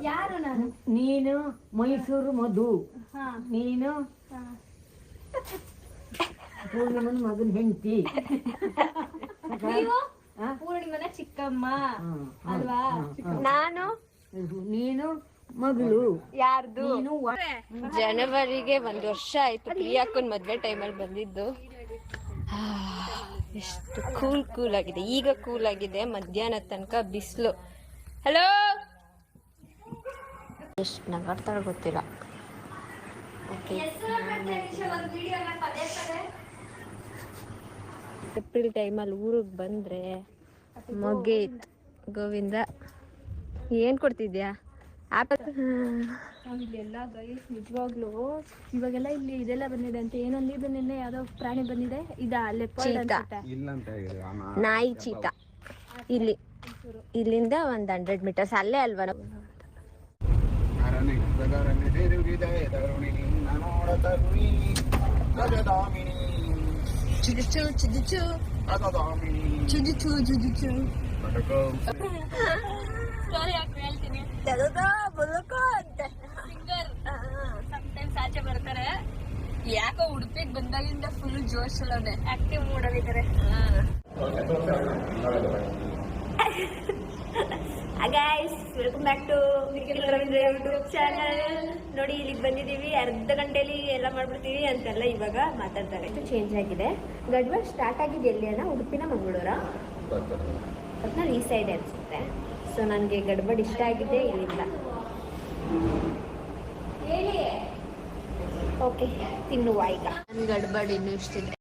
ಯಾರು ನಾನು? ನೀನು ಮೈಸೂರು ಮಧು. ನೀನು ಪೂರ್ಣಿಮನ್ ಮಗನ್ ಹೆಂಡತಿ. ಪೂರ್ಣಿಮನ ಚಿಕ್ಕಮ್ಮ ಅಲ್ವಾ? ನಾನು ನೀನು ಮಗಳು. ಯಾರ್ದು? ಜನವರಿಗೆ 1 ವರ್ಷ ಆಯ್ತು ಪ್ರಿಯಾಕ್ಕನ್ ಮದ್ವೆ ಟೈಮಲ್ಲಿ ಬಂದಿದ್ದು. ಎಷ್ಟು ಕೂಲ್ ಆಗಿದೆ. ಈಗ ಕೂಲ್ ಆಗಿದೆ, ಮಧ್ಯಾಹ್ನ ತನಕ ಬಿಸಿಲು. ಹಲೋ, ಎಷ್ಟು ನಗಾಡ್ತಾಳೆ ಗೊತ್ತಿಲ್ಲ. ಏಪ್ರಿಲ್ ಟೈಮಲ್ಲಿ ಊರಿಗೆ ಬಂದ್ರೆ ಮುಗೀತು ಗೋವಿಂದ. ಏನ್ ಕೊಡ್ತಿದ್ಯಾ? ಇಲ್ಲೆಲ್ಲ ಗೈಸ್ ನಿಜವಾಗ್ಲು ಇವಾಗೆಲ್ಲ ಇಲ್ಲಿ ಇದೆಲ್ಲ ಬಂದಿದೆ ಅಂತ. ಏನೊಂದಿದ್ದು ನಿನ್ನೆ ಯಾವ್ದೋ ಪ್ರಾಣಿ ಬಂದಿದೆ. ನಾಯಿ ಚೀತ. ಇಲ್ಲಿಂದ 100 ಮೀಟರ್ಸ್ ಅಲ್ಲೇ ಅಲ್ವಾ? ಆಚೆ ಬರ್ತಾರೆ. ಯಾಕೋ ಉಡುಪಿಗೆ ಬಂದಾಗಿಂದ ಫುಲ್ ಜೋಶಲ್ಲೇ ಆಕ್ಟಿವ್ ಮೂಡಲ್ಲಿದ್ದಾರೆ. Guys, welcome back to YouTube channel. ನೋಡಿ, ಇಲ್ಲಿಗೆ ಬಂದಿದ್ದೀವಿ. ಅರ್ಧ ಗಂಟೆಲಿ ಎಲ್ಲ ಮಾಡ್ಬಿಡ್ತೀವಿ ಅಂತೆಲ್ಲ ಇವಾಗ ಮಾತಾಡ್ತಾರೆ. ಚೇಂಜ್ ಆಗಿದೆ. ಗಡ್ಬಡ್ ಸ್ಟಾರ್ಟ್ ಆಗಿದೆ ಎಲ್ಲಿ ಅಣ್ಣ? ಉಡುಪಿನ ಮಂಗಳೂರ ಒಟ್ನಲ್ಲಿ ಈ ಸೈಡ್ ಅನ್ಸುತ್ತೆ. ಸೊ ನನಗೆ ಗಡ್ಬಡ್ ಇಷ್ಟ ಆಗಿದೆ ಇಲ್ಲಿಂದ. ಓಕೆ, ತಿನ್ನುವ ಈಗ. ನನ್ನ ಗಡ್ಬಡ್ ಇನ್ನೂ ಇಷ್ಟಿದೆ.